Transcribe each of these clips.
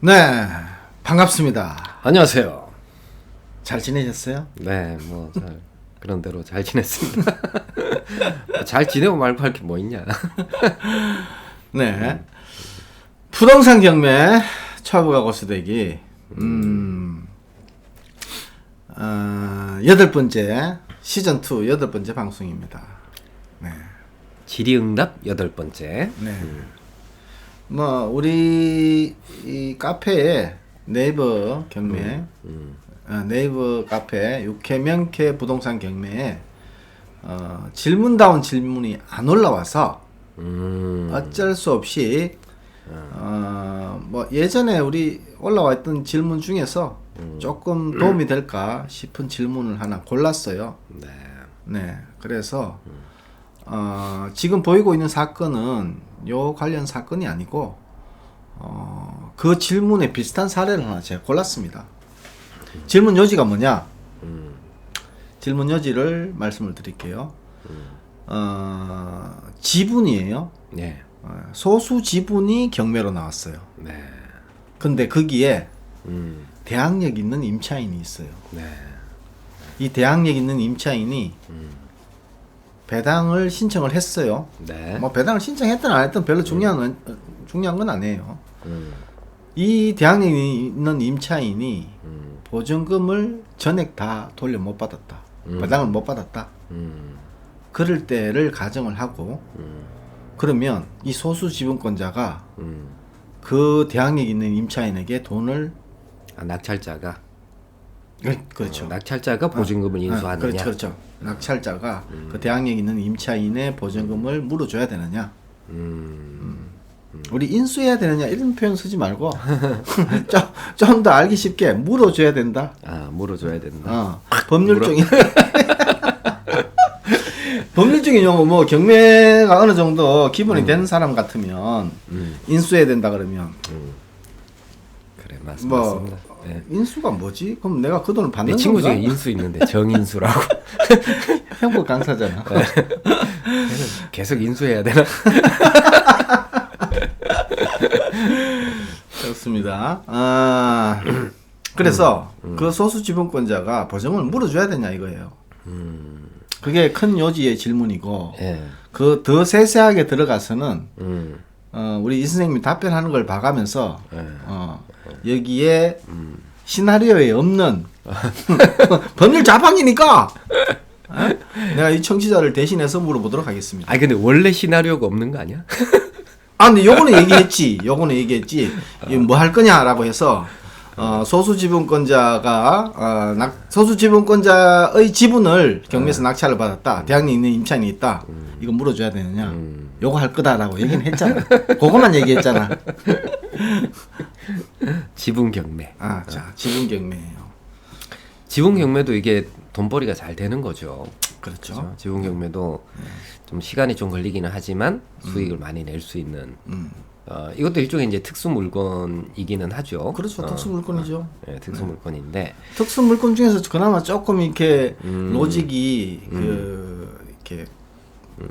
네, 반갑습니다. 안녕하세요. 잘 지내셨어요? 네, 그런 대로 잘 지냈습니다. 잘 지내고 말고 할 게 뭐 있냐. 네. 부동산 경매 처부가 고수되기. 8번째 시즌2 8번째 방송입니다. 네. 질의응답 8번째. 네. 우리 이 카페에 네이버 경매, 네이버 카페 육회명쾌 부동산 경매에 질문다운 질문이 안 올라와서 어쩔 수 없이 예전에 우리 올라와 있던 질문 중에서 조금 도움이 될까 싶은 질문을 하나 골랐어요. 네. 네. 그래서 지금 보이고 있는 사건은 요 관련 사건이 아니고 그 질문에 비슷한 사례를 하나 제가 골랐습니다. 질문 요지가 뭐냐? 질문 요지를 말씀을 드릴게요. 지분이에요. 네. 소수 지분이 경매로 나왔어요. 네. 근데 거기에 대항력 있는 임차인이 있어요. 네. 이 대항력 있는 임차인이 배당을 신청을 했어요. 네. 배당을 신청했든 안 했든 별로 중요한 건 아니에요. 이 대항력이 있는 임차인이 보증금을 전액 다 돌려 못 받았다. 배당을 못 받았다. 그럴 때를 가정을 하고 그러면 이 소수 지분권자가 그 대항력 있는 임차인에게 돈을 낙찰자가 그렇죠. 낙찰자가 보증금을 인수하느냐. 그렇죠. 낙찰자가 그 대항력 있는 임차인의 보증금을 물어줘야 되느냐. 우리 인수해야 되느냐 이런 표현 쓰지 말고 좀 더 알기 쉽게 물어줘야 된다. 물어줘야 된다. 법률적인 법률적인 용어 경매가 어느 정도 기본이 되는 사람 같으면 인수해야 된다 그러면 그래 맞습니다. 네. 인수가 뭐지? 그럼 내가 그 돈을 받는 내 친구 건가? 중에 인수 있는데 정인수라고. 행복 강사잖아. 네. 계속 인수해야 되나? 그렇습니다. 그래서 그 소수 지분권자가 보증을 물어줘야 되냐 이거예요. 그게 큰 요지의 질문이고 네. 그 더 세세하게 들어가서는 우리 이 선생님이 답변하는 걸 봐가면서 여기에 시나리오에 없는 법률 자판기니까 내가 이 청취자를 대신해서 물어보도록 하겠습니다. 근데 원래 시나리오가 없는 거 아니야? 근데 요거는 얘기했지. 이거 뭐 할 거냐라고 해서 소수 지분권자가 소수 지분권자의 지분을 경매에서 낙찰을 받았다. 대항력 있는 임차인이 있다. 이거 물어줘야 되느냐? 요거 할 거다라고 얘기는 했잖아. 그거만 얘기했잖아. 지분 경매. 자, 지분 경매예요. 지분 경매도 이게 돈벌이가 잘 되는 거죠. 그렇죠. 지분 경매도 좀 시간이 좀 걸리기는 하지만 수익을 많이 낼 수 있는. 이것도 일종의 이제 특수 물건이기는 하죠. 그렇죠. 특수 물건이죠. 네, 특수 물건인데 특수 물건 중에서 그나마 조금 이렇게 로직이 이렇게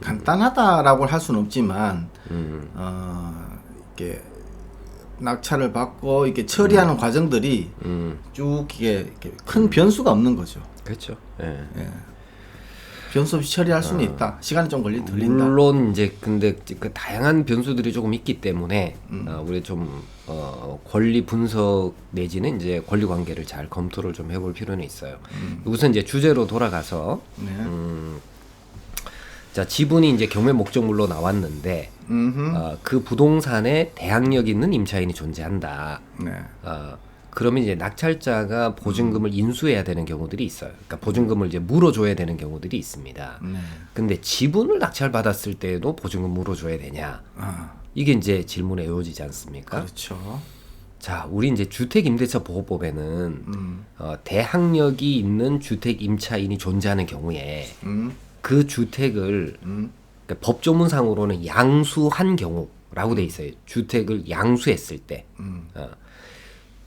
간단하다라고 할 수는 없지만 이렇게 낙찰을 받고 이렇게 처리하는 과정들이 쭉 이렇게 큰 변수가 없는 거죠. 그렇죠. 예. 변수 없이 처리할 수는 있다. 시간이 좀 걸린다. 물론 이제 근데 그 다양한 변수들이 조금 있기 때문에 우리 좀 권리 분석 내지는 이제 권리 관계를 잘 검토를 좀 해볼 필요는 있어요. 우선 이제 주제로 돌아가서 자 지분이 이제 경매 목적물로 나왔는데 그 부동산에 대항력 있는 임차인이 존재한다. 네. 그러면 이제 낙찰자가 보증금을 인수해야 되는 경우들이 있어요. 그러니까 보증금을 이제 물어줘야 되는 경우들이 있습니다. 네. 근데 지분을 낙찰받았을 때에도 보증금 물어줘야 되냐? 이게 이제 질문의 요지지 않습니까? 그렇죠. 자, 우리 이제 주택임대차 보호법에는 대항력이 있는 주택 임차인이 존재하는 경우에 그 주택을 그러니까 법조문상으로는 양수한 경우라고 돼 있어요. 주택을 양수했을 때.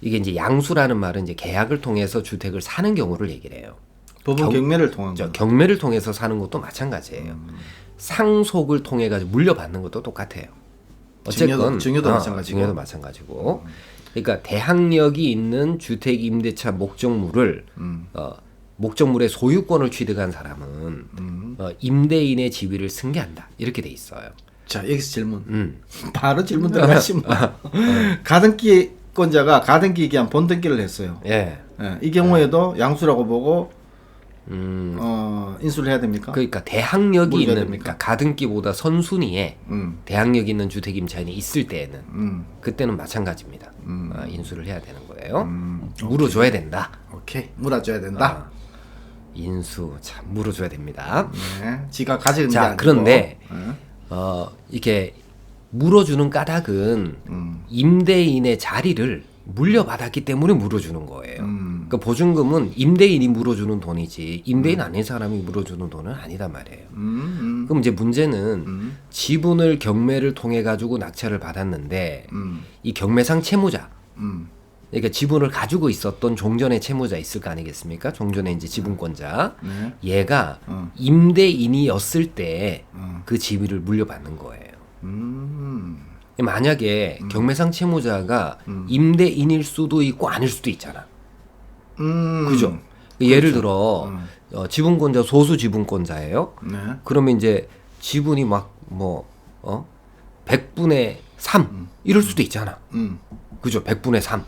이게 이제 양수라는 말은 이제 계약을 통해서 주택을 사는 경우를 얘기를 해요. 법은 경매를 통한 거. 경매를 통해서 사는 것도 마찬가지예요. 상속을 통해 가지고 물려받는 것도 똑같아요. 어쨌건 증여도 마찬가지고. 증여도 마찬가지고. 그러니까 대항력이 있는 주택 임대차 목적물을 목적물의 소유권을 취득한 사람은 임대인의 지위를 승계한다. 이렇게 돼 있어요. 자, 여기서 질문. 바로 질문 들어가시면 가등기권자가 가등기 기한 본등기를 했어요. 예. 예, 이 경우에도 양수라고 보고 인수를 해야 됩니까? 그러니까 대항력이 있는 됩니까? 그러니까 가등기보다 선순위에 대항력 있는 주택 임차인이 있을 때에는 그때는 마찬가지입니다. 인수를 해야 되는 거예요. 물어줘야 된다. 오케이, 물어줘야 된다. 인수 참 물어줘야 됩니다. 네, 지가 가지는 게 자, 아니고. 그런데 이게 물어주는 까닭은 임대인의 자리를 물려받았기 때문에 물어주는 거예요. 그러니까 보증금은 임대인이 물어주는 돈이지 임대인 아닌 사람이 물어주는 돈은 아니단 말이에요. 그럼 이제 문제는 지분을 경매를 통해 가지고 낙찰을 받았는데 이 경매상 채무자, 그러니까 지분을 가지고 있었던 종전의 채무자 있을 거 아니겠습니까? 종전의 이제 지분권자, 네. 얘가 임대인이었을 때 그 지위를 물려받는 거예요. 만약에 경매상 채무자가 임대인일 수도 있고 아닐 수도 있잖아. 그죠? 예를 들어 지분권자 소수 지분권자예요. 네. 그러면 이제 지분이 막 100분의 3 이럴 수도 있잖아. 그죠? 100분의 3.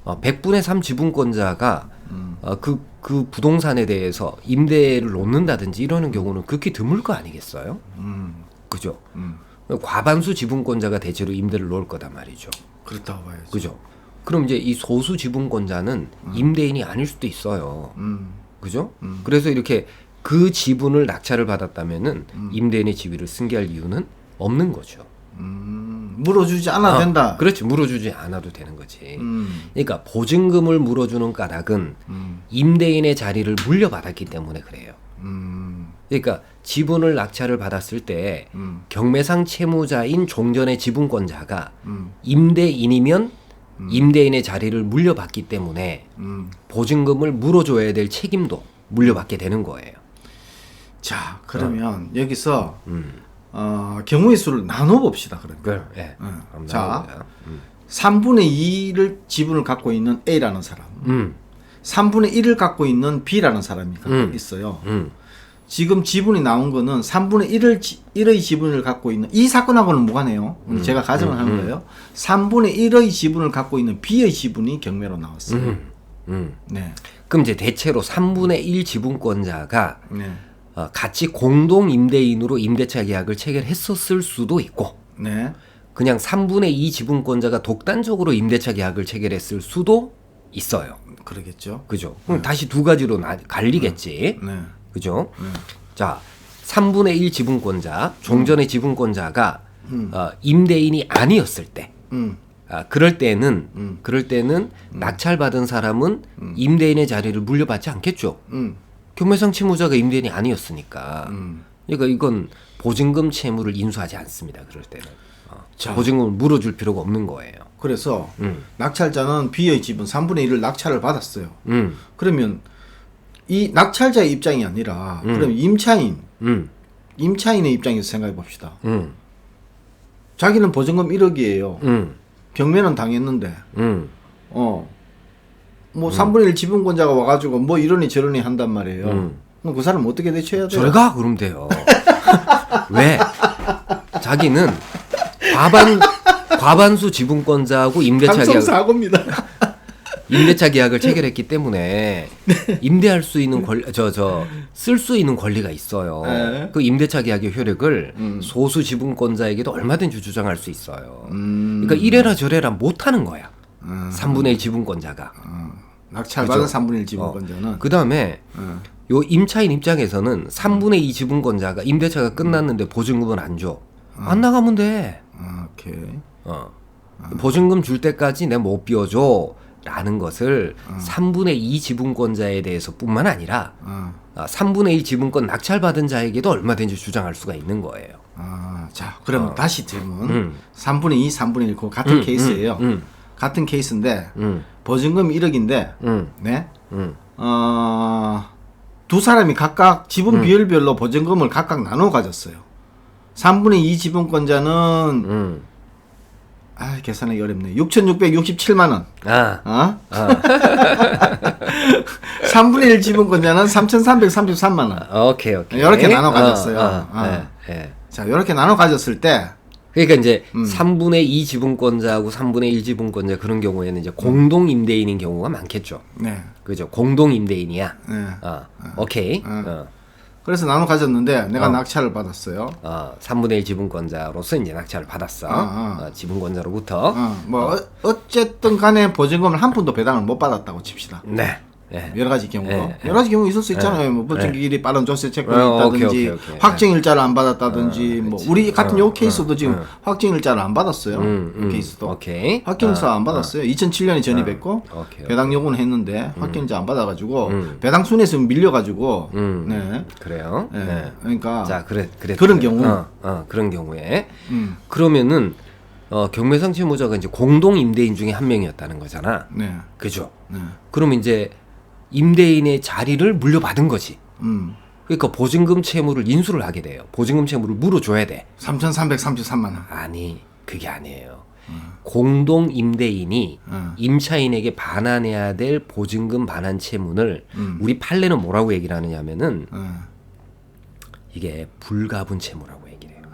100분의 3 지분권자가 그 부동산에 대해서 임대를 놓는다든지 이러는 경우는 극히 드물 거 아니겠어요? 그죠? 과반수 지분권자가 대체로 임대를 놓을 거단 말이죠. 그렇다고 봐야죠. 그죠? 그럼 이제 이 소수 지분권자는 임대인이 아닐 수도 있어요. 그죠? 그래서 이렇게 그 지분을 낙찰을 받았다면은 임대인의 지위를 승계할 이유는 없는 거죠. 물어주지 않아도 된다. 그렇지. 물어주지 않아도 되는 거지. 그러니까 보증금을 물어주는 까닭은 임대인의 자리를 물려받았기 때문에 그래요. 그러니까 지분을 낙찰을 받았을 때 경매상 채무자인 종전의 지분권자가 임대인이면 임대인의 자리를 물려받기 때문에 보증금을 물어줘야 될 책임도 물려받게 되는 거예요. 자, 그러면 여기서 경우의 수를 나눠 봅시다. 그러니까. 예. 자, 3분의 2를 지분을 갖고 있는 A라는 사람, 3분의 1을 갖고 있는 B라는 사람이 있어요. 지금 지분이 나온 거는 3분의 1의 지분을 갖고 있는 이 사건하고는 무관해요. 제가 가정을 하는 거예요. 3분의 1의 지분을 갖고 있는 B의 지분이 경매로 나왔어요. 네. 그럼 이제 대체로 3분의 1 지분권자가 네. 같이 공동 임대인으로 임대차 계약을 체결했었을 수도 있고, 네. 그냥 3분의 2 지분권자가 독단적으로 임대차 계약을 체결했을 수도 있어요. 그러겠죠. 그죠? 그럼 다시 두 가지로 갈리겠지. 네. 그죠? 자, 3분의 1 지분권자, 종전의 지분권자가 임대인이 아니었을 때, 그럴 때는 낙찰받은 사람은 임대인의 자리를 물려받지 않겠죠. 경매상 채무자가 임대인이 아니었으니까. 그러니까 이건 보증금 채무를 인수하지 않습니다. 그럴 때는. 자. 보증금을 물어줄 필요가 없는 거예요. 그래서 낙찰자는 B의 지분 3분의 1을 낙찰을 받았어요. 그러면 이 낙찰자의 입장이 아니라 그럼 임차인의 입장에서 생각해 봅시다. 자기는 보증금 1억이에요. 경매는 당했는데 뭐 3분의 1 지분권자가 와가지고 뭐 이러니 저러니 한단 말이에요. 그럼 그 사람 어떻게 대처해야 돼요? 저래가 그러면 돼요. 왜? 자기는 과반수 지분권자하고 방송사고입니다. 임대차 계약을 체결했기 때문에 임대할 수 있는 쓸 수 있는 권리가 있어요. 네. 그 임대차 계약의 효력을 소수 지분권자에게도 얼마든지 주장할 수 있어요. 그러니까 이래라 저래라 못 하는 거야. 3분의 1 지분권자가. 낙찰받은 그죠? 3분의 1 지분권자는 그 다음에 요 임차인 입장에서는 3분의 2 지분권자가 임대차가 끝났는데 보증금은 안 줘. 안 나가면 돼. 오케이. 보증금 줄 때까지 내가 못 비워줘. 라는 것을 3분의 2 지분권자에 대해서 뿐만 아니라 3분의 1 지분권 낙찰받은 자에게도 얼마든지 주장할 수가 있는 거예요. 자, 그럼 다시 질문. 3분의 2, 3분의 1, 그 같은 케이스예요. 같은 케이스인데 보증금 1억인데 네? 두 사람이 각각 지분 비율별로 보증금을 각각 나눠 가졌어요. 3분의 2 지분권자는 계산하기 어렵네. 6,667만 원. 아, 3분의 1 지분권자는 3,333만 원. 오케이. 이렇게 나눠 가졌어요. 네. 자, 이렇게 나눠 가졌을 때 그러니까 이제 3분의 2 지분권자하고 3분의 1 지분권자 그런 경우에는 이제 공동 임대인인 경우가 많겠죠. 네. 그죠? 공동 임대인이야. 네. 오케이. 그래서 나눠 가졌는데 내가 낙찰을 받았어요. 3분의 1 지분권자로서 이제 낙찰을 받았어. 지분권자로부터. 어쨌든 간에 보증금을 한 푼도 배당을 못 받았다고 칩시다. 네. 여러 가지 경우로 여러 가지 경우 있을 수 있잖아요. 뭐 보증기일이 빠른 조세 채권이 있다든지 오케이. 확정일자를 안 받았다든지 뭐 우리 같은 요 케이스도 지금 확정일자를 안 받았어요. 이 케이스도 오케이. 확정일자 안 받았어요. 2007년에 전입했고 배당 요구는 했는데 확정일자 안 받아가지고 배당 순에서 밀려가지고 네. 그래요. 네. 그러니까 자 그래 그런 경우 그런 경우에 그러면은 경매상 채무자가 이제 공동 임대인 중에 한 명이었다는 거잖아. 네. 그죠? 네. 그럼 이제 임대인의 자리를 물려받은 거지. 그러니까 보증금 채무를 인수를 하게 돼요. 보증금 채무를 물어줘야 돼. 3,333만 원. 아니, 그게 아니에요. 공동 임대인이 임차인에게 반환해야 될 보증금 반환 채무를 우리 판례는 뭐라고 얘기를 하느냐면은 이게 불가분 채무라고 얘기를 해요.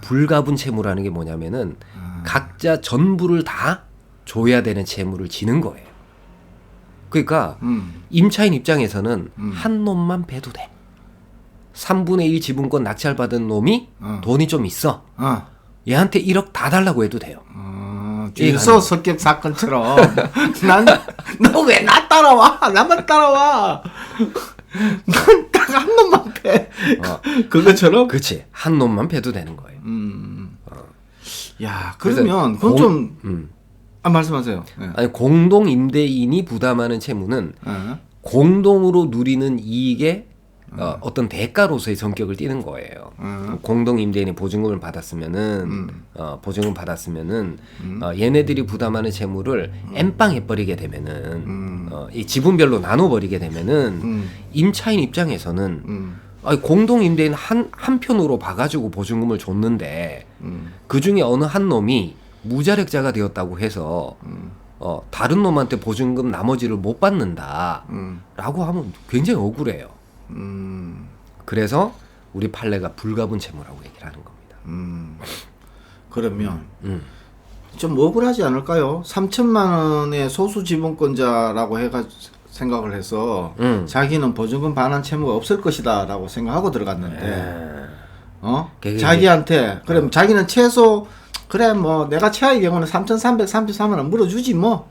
불가분 채무라는 게 뭐냐면은 각자 전부를 다 줘야 되는 채무를 지는 거예요. 그러니까 임차인 입장에서는 한 놈만 패도 돼. 3분의 1 지분권 낙찰받은 놈이 돈이 좀 있어. 얘한테 1억 다 달라고 해도 돼요. 주유소 습격 사건처럼 너 왜 나 따라와? 나만 따라와. 난 딱 한 놈만 패. 그것처럼? 그렇지. 한 놈만 패도 되는 거예요. 야, 그러면 그건 좀 말씀하세요. 네. 아니 공동 임대인이 부담하는 채무는 공동으로 누리는 이익의 어떤 대가로서의 성격을 띠는 거예요. 공동 임대인이 보증금을 받았으면은 보증금 받았으면은 얘네들이 부담하는 채무를 엠빵 해버리게 되면은 이 지분별로 나눠버리게 되면은 임차인 입장에서는 아니, 공동 임대인 한 편으로 봐가지고 보증금을 줬는데 그 중에 어느 한 놈이 무자력자가 되었다고 해서 다른 놈한테 보증금 나머지를 못 받는다 라고 하면 굉장히 억울해요. 그래서 우리 판례가 불가분 채무라고 얘기를 하는 겁니다. 그러면 좀 억울하지 않을까요? 3천만 원의 소수 지분권자라고 생각을 해서 자기는 보증금 반환 채무가 없을 것이다 라고 생각하고 들어갔는데 자기한테 그럼 자기는 최소 그래 뭐 내가 최하의 경우는 3,333만 원 물어주지 뭐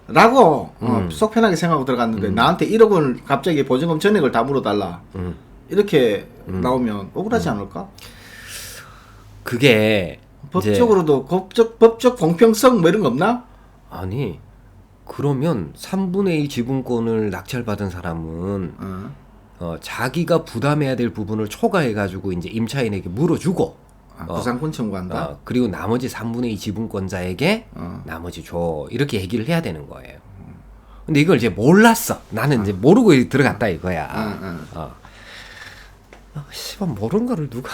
라고 속 편하게 생각하고 들어갔는데 나한테 1억 원 갑자기 보증금 전액을 다 물어달라 이렇게 나오면 억울하지 않을까? 그게 법적으로도 법적 공평성 뭐 이런 거 없나? 아니 그러면 3분의 1 지분권을 낙찰받은 사람은 자기가 부담해야 될 부분을 초과해가지고 이제 임차인에게 물어주고 구상권 청구한다. 그리고 나머지 3분의 2 지분권자에게 나머지 줘 이렇게 얘기를 해야 되는 거예요. 근데 이걸 이제 몰랐어. 나는 이제 모르고 들어갔다 이거야. 씨발 모르는 거를 누가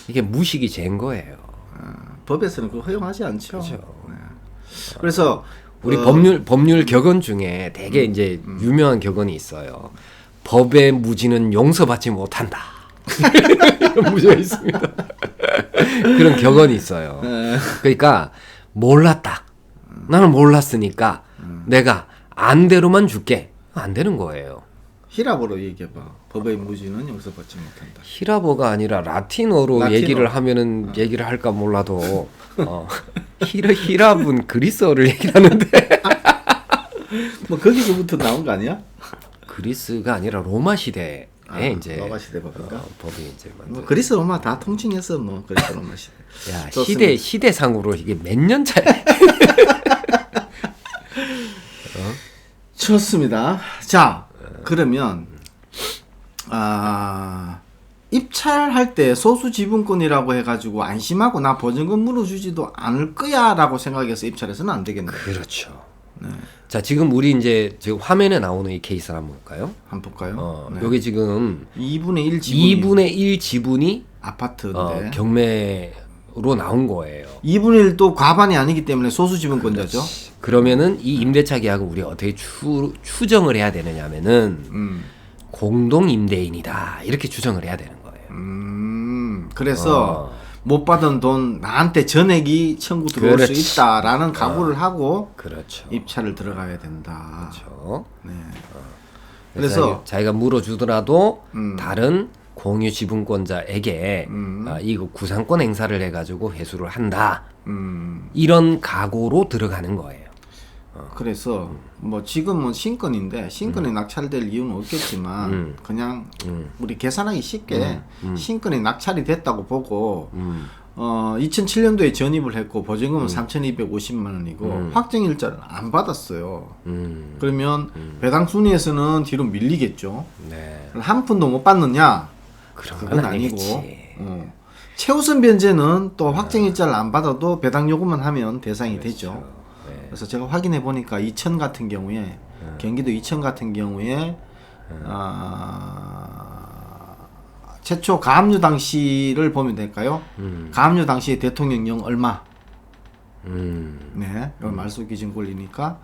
이게 무식이 죄인 거예요. 법에서는 그거 허용하지 않죠. 그렇죠. 네. 그래서 우리 법률 격언 중에 되게 이제 유명한 격언이 있어요. 법의 무지는 용서받지 못한다. 이런 무지가 있습니다. 그런 격언이 있어요. 그러니까 몰랐다. 나는 몰랐으니까 내가 안대로만 줄게. 안 되는 거예요. 히라보로 얘기해봐. 법의 무지는 용서받지 못한다. 히라보가 아니라 라틴어로 얘기를 하면은 얘기를 할까 몰라도 히랍은 그리스어를 얘기를 하는데 뭐 거기서부터 나온 거 아니야? 그리스가 아니라 로마 시대에 이제 로마 시대 법인가? 법이 이제 뭐 그리스 로마 다 통칭해서 뭐 그리스 로마 시대. 야 시대상으로 이게 몇 년 차야? 좋습니다. 자 그러면 입찰할 때 소수 지분권이라고 해가지고 안심하고 나 보증금 물어주지도 않을 거야라고 생각해서 입찰해서는 안 되겠네요. 그렇죠. 네. 자 지금 우리 이제 지금 화면에 나오는 이 케이스를 한번 볼까요? 한번 볼까요? 네. 여기 지금 2분의 1 지분이 2분의 1 지분이 아파트인데 경매 나온 거예요. 2분의 1도 과반이 아니기 때문에 소수 지분권자죠. 그러면은 이 임대차 계약을 우리가 어떻게 추정을 해야 되느냐면은 공동 임대인이다 이렇게 추정을 해야 되는 거예요. 그래서 못 받은 돈 나한테 전액이 청구 들어올 수 그렇지. 있다라는 각오를 하고 그렇죠. 입찰을 들어가야 된다. 그렇죠. 네. 그래서 자기가 물어주더라도 다른 공유 지분권자에게 이거 구상권 행사를 해가지고 회수를 한다. 이런 각오로 들어가는 거예요. 그래서 뭐 지금은 신권인데 신권이 낙찰될 이유는 없겠지만 그냥 우리 계산하기 쉽게 신권이 낙찰이 됐다고 보고 2007년도에 전입을 했고 보증금은 3,250만 원이고 확정일자를 안 받았어요. 그러면 배당 순위에서는 뒤로 밀리겠죠. 네. 한 푼도 못 받느냐? 그런 그건 건 아니고 아니겠지. 최우선 변제는 또 확정일자를 안 받아도 배당 요구만 하면 대상이 되죠. 네. 그래서 제가 확인해 보니까 이천 같은 경우에 경기도 이천 같은 경우에 최초 가압류 당시를 보면 될까요? 가압류 당시 대통령령 얼마? 네, 이건 말소 기준 권리니까.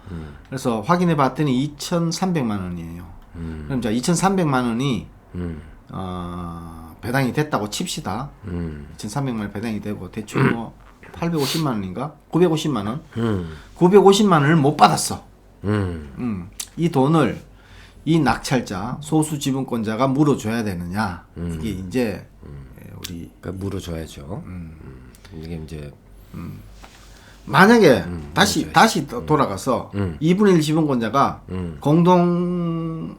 그래서 확인해 봤더니 2,300만 원이에요. 그럼 자 2,300만 원이 배당이 됐다고 칩시다. 2,300만 원 배당이 되고 대충 뭐 850만 원인가? 950만 원? 950만 원을 못 받았어. 이 돈을 이 낙찰자, 소수 지분권자가 물어줘야 되느냐? 이게 이제 우리 그러니까 물어줘야죠. 이게 이제 만약에 다시 돌아가서 2분의 1 지분권자가 공동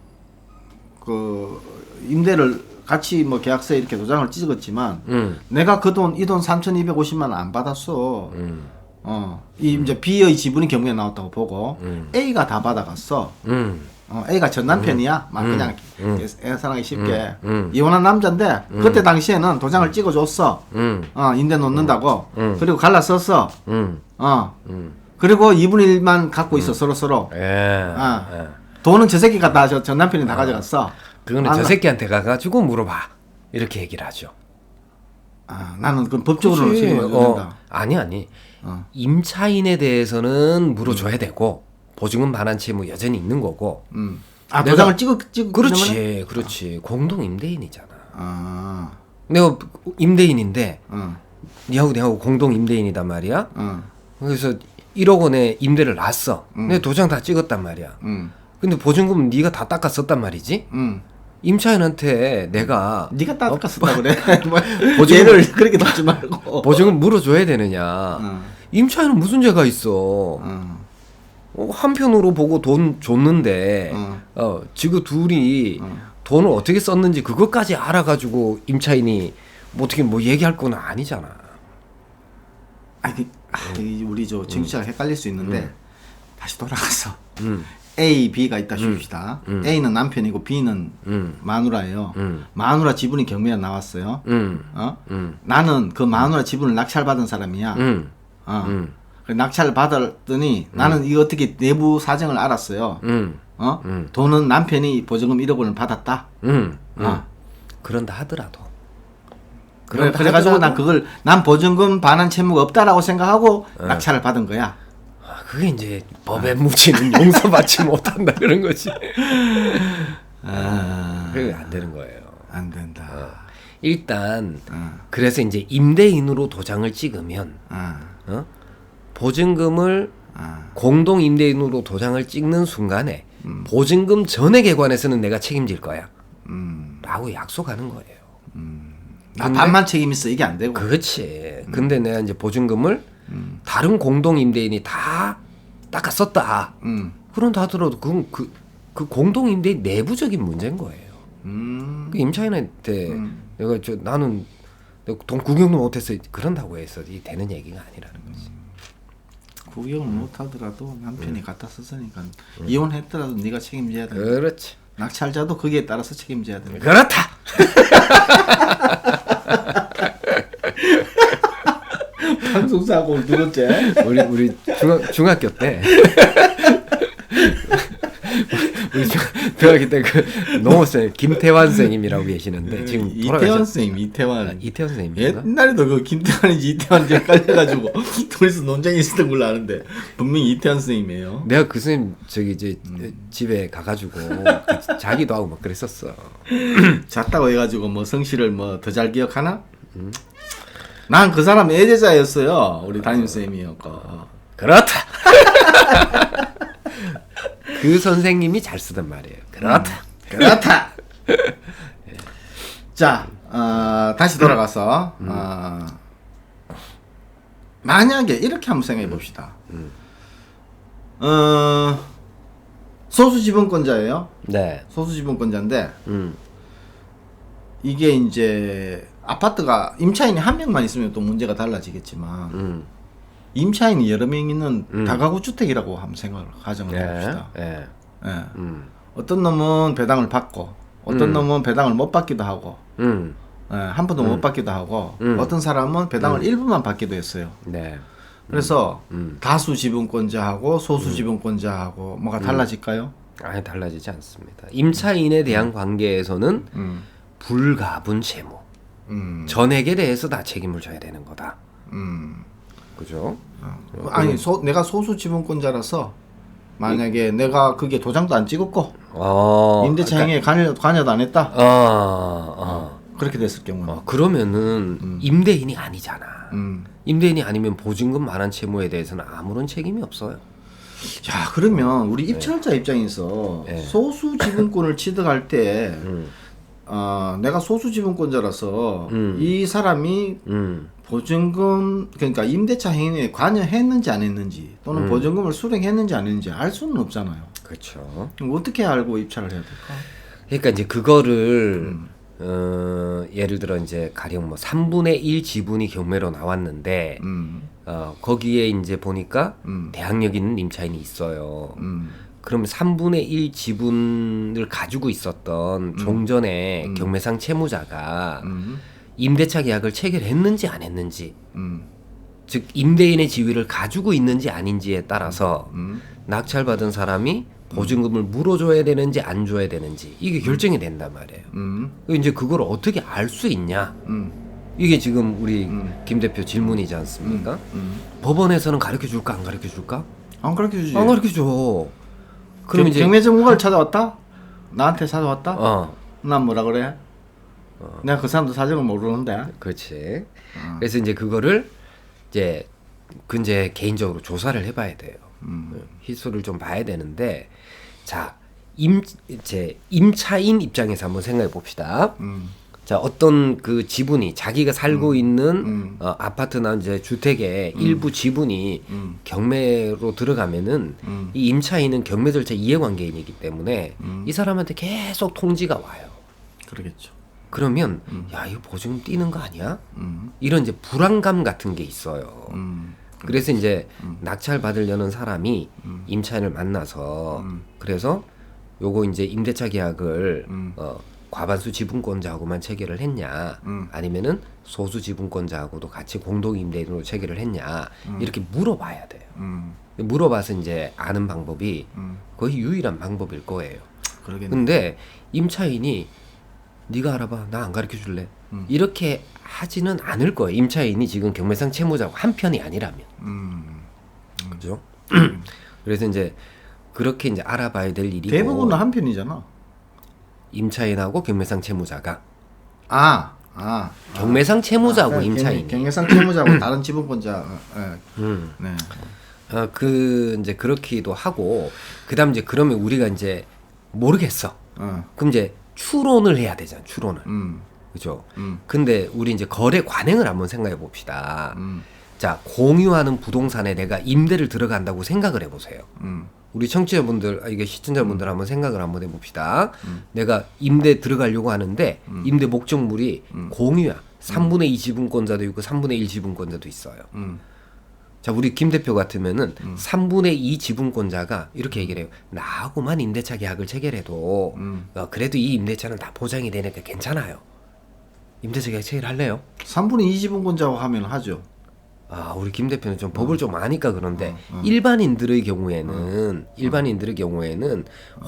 그 임대를 같이 뭐 계약서에 이렇게 도장을 찍었지만 내가 그 돈 이 돈 3,250만 원 안 받았어. 이 이제 B의 지분이 경우에 나왔다고 보고 A가 다 받아갔어. A가 전 남편이야. 막 그냥 계산하기 쉽게 이혼한 남자인데 그때 당시에는 도장을 찍어줬어. 임대 놓는다고. 그리고 갈라섰어. 그리고 2분의 1만 갖고 있어 서로. 예. 돈은 저 새끼가 다 전 남편이 다 가져갔어. 그거는 저 새끼한테 가가지고 물어봐. 이렇게 얘기를 하죠. 나는 그 법적으로는 책임을 져야 아니. 임차인에 대해서는 물어줘야 되고 보증금 반환 채무 여전히 있는 거고. 도장을 찍어 그렇지. 공동 임대인이잖아. 내가 임대인인데 니하고 공동 임대인이단 말이야. 그래서 1억 원에 임대를 놨어. 내가 도장 다 찍었단 말이야. 근데 보증금 네가 다 닦아 썼단 말이지. 임차인한테 내가 네가 닦았었다 그래. 얘를 그렇게 놓지 말고 보증금 물어줘야 되느냐. 임차인은 무슨 죄가 있어. 한편으로 보고 돈 줬는데 지금 둘이 돈을 어떻게 썼는지 그것까지 알아가지고 임차인이 뭐 어떻게 뭐 얘기할 건 아니잖아. 우리 저 정치가 헷갈릴 수 있는데 다시 돌아가서 A, B가 있다 줍시다. A는 남편이고 B는 마누라예요. 마누라 지분이 경매에 나왔어요. 나는 그 마누라 지분을 낙찰받은 사람이야. 낙찰을 받았더니 나는 이거 어떻게 내부 사정을 알았어요. 돈은 남편이 보증금 1억 원을 받았다. 그런다 하더라도. 그래가지고 난 보증금 반환 채무가 없다라고 생각하고 낙찰을 받은 거야. 그게 이제 법에 묻히는 용서받지 못한다 그런 거지. 그게 안 되는 거예요. 안 된다. 일단 그래서 이제 임대인으로 도장을 찍으면 보증금을 공동 임대인으로 도장을 찍는 순간에 보증금 전액에 관해서는 내가 책임질 거야. 라고 약속하는 거예요. 나 반만 책임 있어 이게 안 되고. 그렇지. 근데 내가 이제 보증금을 다른 공동 임대인이 다 닦아 썼다. 그런다 하더라도 그건 그 공동 임대인 내부적인 문제인 거예요. 그 임차인한테 내가 나는 돈 구경도 못했어 그런다고 해서 이 되는 얘기가 아니라는 거지. 구경을 못하더라도 남편이 갖다 썼으니까 이혼했더라도 네가 책임져야 돼. 그렇지. 낙찰자도 거기에 따라서 책임져야 돼. 그렇다. 방송사고 누구째? 우리 중학교 때 우리 대학교 때 그 농어쌤 김태환 선생님이라고 계시는데 지금 이태원 선생님, 이태원. 이태환 선생님인가? 옛날에도 그 김태환인지 이태환인지 헷갈려가지고 둘이서 논쟁이 있었던 걸로 아는데 분명히 이태원 선생님이에요. 내가 그 선생님 저기 이제 집에 가가지고 자기도 하고 막 그랬었어. 잤다고 해가지고 뭐 성씨를 뭐 더 잘 기억하나? 난 그 사람 애제자였어요. 우리 담임 선생님이었고. 그렇다. 그 선생님이 잘 쓰던 말이에요. 그렇다. 그렇다. 자, 다시 돌아가서 만약에 이렇게 한번 생각해 봅시다. 소수 지분권자예요. 네. 소수 지분권자인데 이게 이제 아파트가 임차인이 한 명만 있으면 또 문제가 달라지겠지만 임차인이 여러 명 있는 다가구 주택이라고 한번 생각을 가정을 해봅시다. 예. 예. 어떤 놈은 배당을 받고 어떤 놈은 배당을 못 받기도 하고 예, 한 번도 못 받기도 하고 어떤 사람은 배당을 일부만 받기도 했어요. 네. 그래서 다수 지분권자하고 소수 지분권자하고 뭐가 달라질까요? 아니 달라지지 않습니다. 임차인에 대한 관계에서는 불가분 채무 전액에 대해서 다 책임을 져야 되는 거다. 그죠? 아니 내가 소수 지분권자라서 만약에 내가 그게 도장도 안 찍었고 임대차 행위에 관여도 안 했다. 그렇게 됐을 경우는 그러면은 임대인이 아니잖아. 임대인이 아니면 보증금 반환 채무에 대해서는 아무런 책임이 없어요. 야, 그러면 우리 입찰자 입장에서 소수 지분권을 취득할 때 내가 소수 지분권자라서 이 사람이 보증금 그러니까 임대차 행위에 관여했는지 안 했는지 또는 보증금을 수령했는지 안 했는지 알 수는 없잖아요. 그렇죠. 그럼 어떻게 알고 입찰을 해야 될까? 그러니까 이제 그거를 예를 들어 이제 가령 뭐 3분의 1 지분이 경매로 나왔는데 거기에 이제 보니까 대항력 있는 임차인이 있어요. 그럼 3분의 1 지분을 가지고 있었던 종전의 경매상 채무자가 임대차 계약을 체결했는지 안 했는지 즉 임대인의 지위를 가지고 있는지 아닌지에 따라서 낙찰받은 사람이 보증금을 물어줘야 되는지 안 줘야 되는지 이게 결정이 된단 말이에요. 이제 그걸 어떻게 알 수 있냐? 이게 지금 우리 김 대표 질문이지 않습니까? 법원에서는 가르쳐 줄까 안 가르쳐 줄까? 안 가르쳐 주지. 안 가르쳐 줘. 그럼 이제 경매 전문가를 찾아왔다? 나한테 찾아왔다? 난 뭐라 그래? 내가 그 사람도 사정을 모르는데. 그렇지. 그래서 이제 그거를 이제 개인적으로 조사를 해봐야 돼요. 희수를 좀 봐야 되는데, 자 임차인 입장에서 한번 생각해 봅시다. 자 어떤 그 지분이 자기가 살고 있는 아파트나 이제 주택의 일부 지분이 경매로 들어가면은 이 임차인은 경매 절차 이해관계인이기 때문에 이 사람한테 계속 통지가 와요. 그러겠죠. 그러면 야 이거 보증금 뛰는 거 아니야? 이런 이제 불안감 같은 게 있어요. 그래서 이제 낙찰 받으려는 사람이 임차인을 만나서 그래서 요거 이제 임대차 계약을 과반수 지분권자하고만 체결을 했냐 아니면은 소수 지분권자하고도 같이 공동 임대인으로 체결을 했냐 이렇게 물어봐야 돼요. 물어봐서 이제 아는 방법이 거의 유일한 방법일 거예요. 그러겠네. 근데 임차인이 네가 알아봐 나 안 가르쳐 줄래 이렇게 하지는 않을 거예요. 임차인이 지금 경매상 채무자고 한 편이 아니라면 그죠? 그래서 이제 그렇게 이제 알아봐야 될 일이고 대부분은 한 편이잖아. 임차인하고 경매상 채무자가 경매상 채무자고 임차인이 경매상 채무자고 다른 지분권자. 네. 그 이제 그렇기도 하고 그다음 이제 그러면 우리가 이제 모르겠어. 그럼 이제 추론을 해야 되잖아. 추론을. 그죠? 근데 우리 이제 거래 관행을 한번 생각해 봅시다. 자, 공유하는 부동산에 내가 임대를 들어간다고 생각을 해 보세요. 우리 청취자분들, 이게 시청자분들 한번 생각을 한번 해 봅시다. 내가 임대 들어가려고 하는데 임대 목적물이 공유야. 3분의 2 지분권자도 있고 3분의 1 지분권자도 있어요. 자, 우리 김 대표 같으면은 3분의 2 지분권자가 이렇게 얘기를 해요. 나하고만 임대차 계약을 체결해도 그래도 이 임대차는 다 보장이 되니까 괜찮아요. 임대차 계약 체결할래요? 3분의 2 지분권자고 하면 하죠. 우리 김 대표는 좀 법을 좀 아니까 그런데 일반인들의 경우에는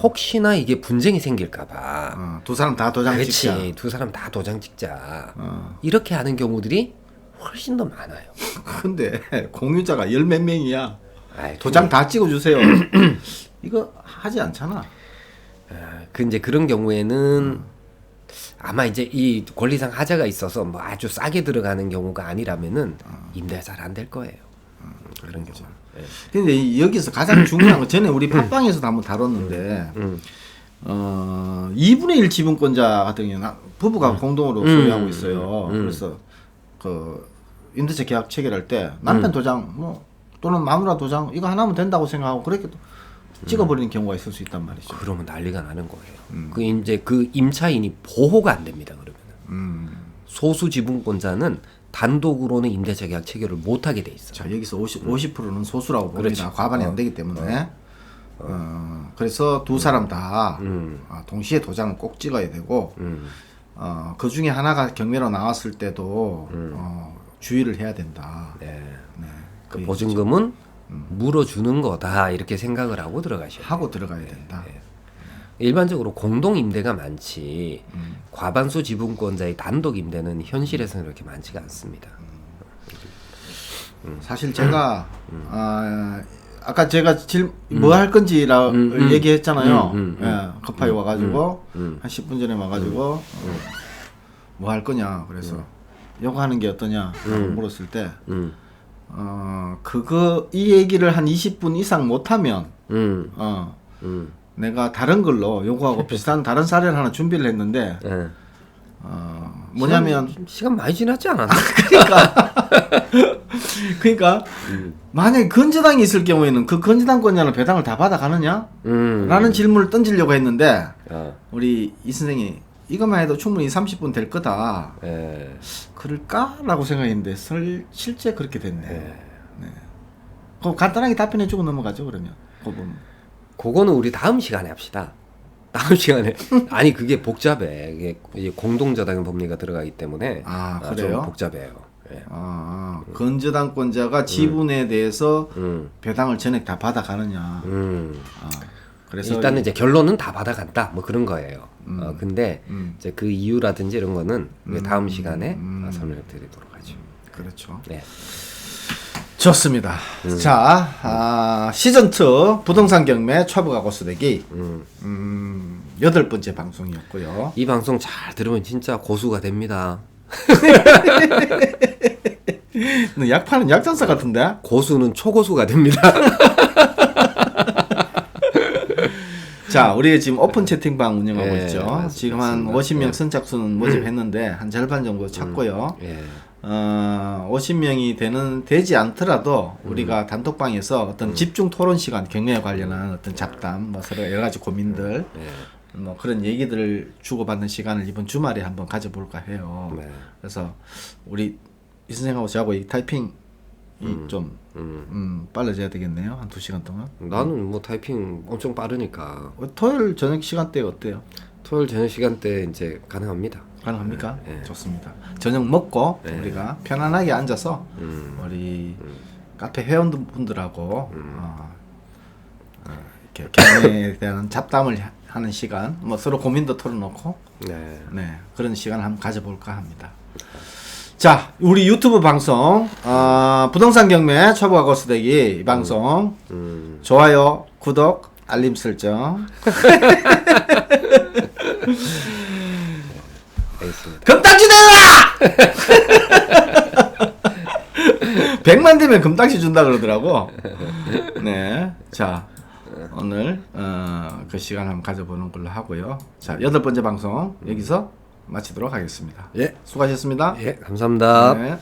혹시나 이게 분쟁이 생길까봐 두 사람 다 도장 그렇지, 찍자. 두 사람 다 도장 찍자. 이렇게 하는 경우들이 훨씬 더 많아요. 근데 공유자가 열 몇 명이야. 아이, 도장 다 찍어주세요. 이거 하지 않잖아. 그 이제 그런 경우에는 아마 이제 이 권리상 하자가 있어서 뭐 아주 싸게 들어가는 경우가 아니라면은 임대가 잘 안 될 거예요. 그런 경우. 예. 근데 여기서 가장 중요한 건 전에 우리 팟빵에서도 한번 다뤘는데 2분의 1 지분권자 같은 경우는 부부가 공동으로 소유하고 있어요. 그래서 그 임대차 계약 체결할 때 남편 도장 뭐 또는 마누라 도장 이거 하나면 된다고 생각하고 그렇게 또 찍어버리는 경우가 있을 수 있단 말이죠. 그러면 난리가 나는 거예요. 그 이제 그 임차인이 보호가 안 됩니다. 그러면은 소수 지분권자는 단독으로는 임대차 계약 체결을 못 하게 돼 있어. 자 여기서 50%는 소수라고 봅니다. 그렇지. 과반이 안 되기 때문에. 그래서 두 사람 다 동시에 도장을 꼭 찍어야 되고 그 중에 하나가 경매로 나왔을 때도 주의를 해야 된다. 네. 네. 그 보증금은 물어주는 거다 이렇게 생각을 하고 들어가셔야 하고 들어가야 된다. 일반적으로 공동 임대가 많지 과반수 지분권자의 단독 임대는 현실에서는 그렇게 많지가 않습니다. 사실 제가 아까 제가 뭐 할 건지라 얘기했잖아요. 예, 급하게 와가지고 한 10분 전에 와가지고 뭐 할 거냐 그래서 요거 하는 게 어떠냐 물었을 때 그거 이 얘기를 한 20분 이상 못하면 내가 다른 걸로 요거하고 비슷한 다른 사례를 하나 준비를 했는데 네. 뭐냐면 시간 많이 지났지 않았나? 그러니까 만약에 건재당이 있을 경우에는 그 건재당권자는 배당을 다 받아가느냐? 라는 질문을 던지려고 했는데 우리 이 선생이 이것만 해도 충분히 30분 될 거다. 그럴까? 라고 생각했는데 실제 그렇게 됐네. 네. 그럼 간단하게 답변해주고 넘어가죠 그러면. 그 부분. 그거는 우리 다음 시간에 합시다. 다음 시간에. 아니 그게 복잡해. 이게 공동저당 법리가 들어가기 때문에 그래요? 좀 복잡해요. 예. 건재당권자가 지분에 대해서 배당을 전액 다 받아가느냐. 그래서 일단은 이제 결론은 다 받아간다. 뭐 그런 거예요. 근데 이제 그 이유라든지 이런 거는 다음 시간에 설명을 드리도록 하죠. 그렇죠. 네. 좋습니다. 자, 시즌2 부동산 경매 초보가 고수되기 8번째 방송이었고요. 이 방송 잘 들으면 진짜 고수가 됩니다. 너 약 파는 약전사 같은데? 고수는 초고수가 됩니다. 자, 우리 지금 오픈 채팅방 운영하고 있죠. 맞습니다. 지금 한 50명 선착순 모집했는데 한 절반 정도 찼고요. 50명이 되지 않더라도 우리가 단톡방에서 어떤 집중 토론 시간, 경매에 관련한 어떤 잡담, 뭐 서로 여러 가지 고민들, 뭐 그런 얘기들을 주고받는 시간을 이번 주말에 한번 가져볼까 해요. 그래서 우리 이 선생하고 저하고 이 타이핑이 좀 빨라져야 되겠네요. 한 2시간 동안. 나는 뭐 타이핑 엄청 빠르니까. 토요일 저녁 시간대 어때요? 토요일 저녁 시간대 이제 가능합니다. 가능합니까? 좋습니다. 저녁 먹고 우리가 편안하게 앉아서 우리 카페 회원분들하고 이렇게 경매에 대한 잡담을 하는 시간, 뭐 서로 고민도 털어놓고 그런 시간을 한번 가져볼까 합니다. 자, 우리 유튜브 방송 부동산 경매 초보가 고수되기 이 방송 좋아요, 구독, 알림 설정. 금딱지 내놔! 100만 되면 금딱지 준다 그러더라고. 네. 자, 오늘 그 시간 한번 가져보는 걸로 하고요. 자, 8번째 방송 여기서 마치도록 하겠습니다. 예. 수고하셨습니다. 예, 감사합니다. 네.